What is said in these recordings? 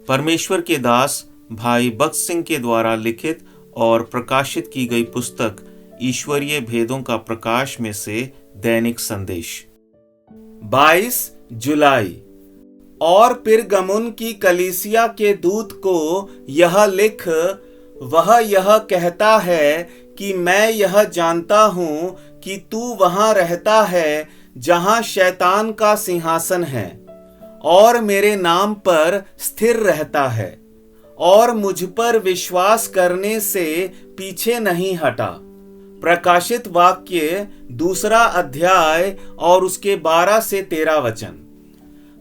परमेश्वर के दास भाई बख्श सिंह के द्वारा लिखित और प्रकाशित की गई पुस्तक ईश्वरीय भेदों का प्रकाश में से दैनिक संदेश 22 जुलाई। और पिरगमुन की कलीसिया के दूत को यह लिख, वह यह कहता है कि मैं यह जानता हूं कि तू वहां रहता है जहां शैतान का सिंहासन है और मेरे नाम पर स्थिर रहता है और मुझ पर विश्वास करने से पीछे नहीं हटा। प्रकाशित वाक्य 2 अध्याय और उसके 12 से 13 वचन।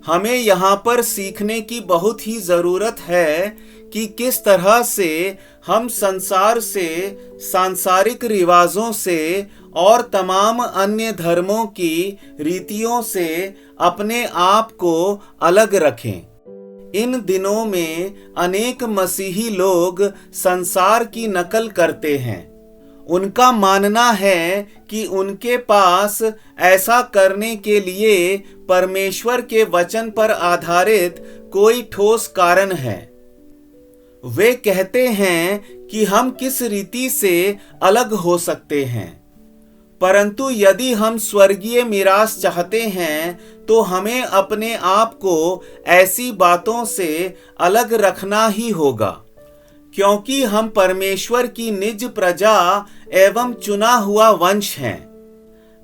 हमें यहाँ पर सीखने की बहुत ही जरूरत है कि किस तरह से हम संसार से, सांसारिक रिवाजों से और तमाम अन्य धर्मों की रीतियों से अपने आप को अलग रखें। इन दिनों में अनेक मसीही लोग संसार की नकल करते हैं। उनका मानना है कि उनके पास ऐसा करने के लिए परमेश्वर के वचन पर आधारित कोई ठोस कारण है। वे कहते हैं कि हम किस रीति से अलग हो सकते हैं, परंतु यदि हम स्वर्गीय मिरास चाहते हैं तो हमें अपने आप को ऐसी बातों से अलग रखना ही होगा, क्योंकि हम परमेश्वर की निज प्रजा एवं चुना हुआ वंश हैं।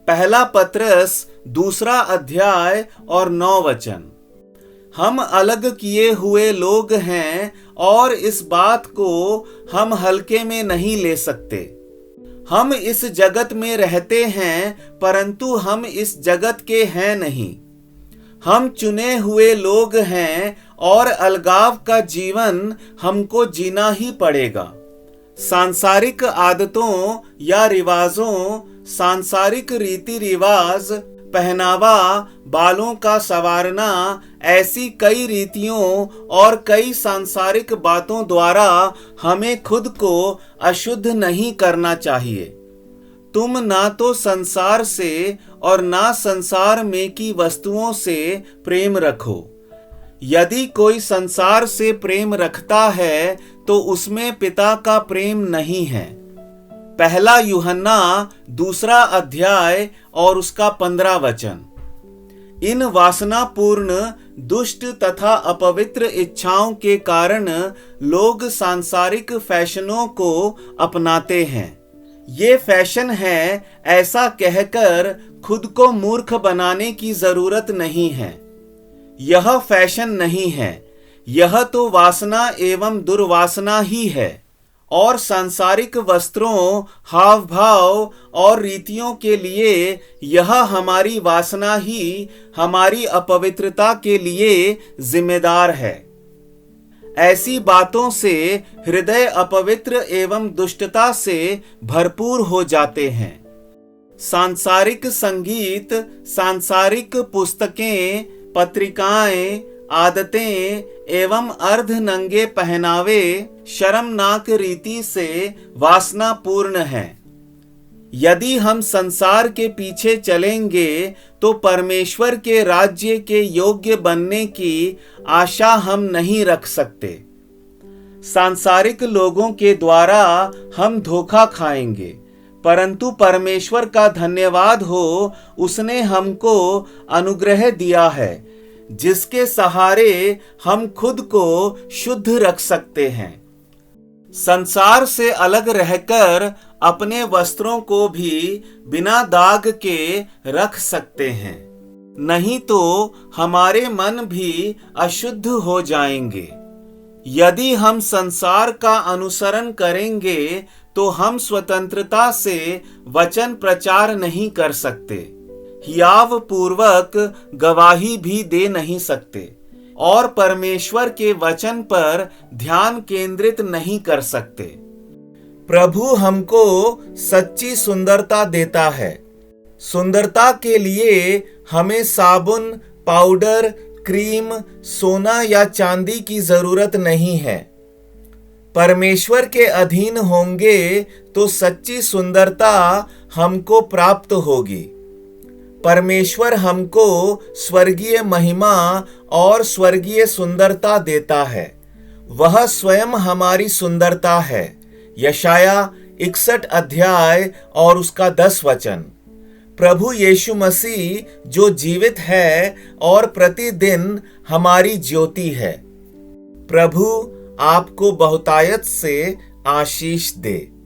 पहला पत्रस 2 अध्याय और 9 वचन। हम अलग किए हुए लोग हैं और इस बात को हम हल्के में नहीं ले सकते। हम इस जगत में रहते हैं, परंतु हम इस जगत के हैं नहीं। हम चुने हुए लोग हैं और अलगाव का जीवन हमको जीना ही पड़ेगा। सांसारिक आदतों या रिवाजों, सांसारिक रीति रिवाज, पहनावा, बालों का संवारना, ऐसी कई रीतियों और कई सांसारिक बातों द्वारा हमें खुद को अशुद्ध नहीं करना चाहिए। तुम ना तो संसार से और ना संसार में की वस्तुओं से प्रेम रखो। यदि कोई संसार से प्रेम रखता है तो उसमें पिता का प्रेम नहीं है। पहला यूहन्ना 2 अध्याय और उसका 15 वचन। इन वासनापूर्ण, दुष्ट तथा अपवित्र इच्छाओं के कारण लोग सांसारिक फैशनों को अपनाते हैं। ये फैशन है, ऐसा कहकर खुद को मूर्ख बनाने की जरूरत नहीं है। यह फैशन नहीं है, यह तो वासना एवं दुर्वासना ही है। और सांसारिक वस्त्रों, हाव भाव और रीतियों के लिए यह हमारी वासना ही हमारी अपवित्रता के लिए जिम्मेदार है। ऐसी बातों से हृदय अपवित्र एवं दुष्टता से भरपूर हो जाते हैं। सांसारिक संगीत, सांसारिक पुस्तकें, पत्रिकाएं, आदतें एवं अर्ध नंगे पहनावे शर्मनाक रीति से वासनापूर्ण है। यदि हम संसार के पीछे चलेंगे तो परमेश्वर के राज्य के योग्य बनने की आशा हम नहीं रख सकते। सांसारिक लोगों के द्वारा हम धोखा खाएंगे, परंतु परमेश्वर का धन्यवाद हो, उसने हमको अनुग्रह दिया है जिसके सहारे हम खुद को शुद्ध रख सकते हैं। संसार से अलग रहकर अपने वस्त्रों को भी बिना दाग के रख सकते हैं, नहीं तो हमारे मन भी अशुद्ध हो जाएंगे। यदि हम संसार का अनुसरण करेंगे तो हम स्वतंत्रता से वचन प्रचार नहीं कर सकते, हियाव पूर्वक गवाही भी दे नहीं सकते और परमेश्वर के वचन पर ध्यान केंद्रित नहीं कर सकते। प्रभु हमको सच्ची सुंदरता देता है। सुंदरता के लिए हमें साबुन, पाउडर, क्रीम, सोना या चांदी की जरूरत नहीं है। परमेश्वर के अधीन होंगे तो सच्ची सुंदरता हमको प्राप्त होगी। परमेश्वर हमको स्वर्गीय महिमा और स्वर्गीय सुंदरता देता है वह स्वयं हमारी सुंदरता है। यशाया 61 अध्याय और उसका 10 वचन। प्रभु यीशु मसीह जो जीवित है और प्रतिदिन हमारी ज्योति है। प्रभु आपको बहुतायत से आशीष दे।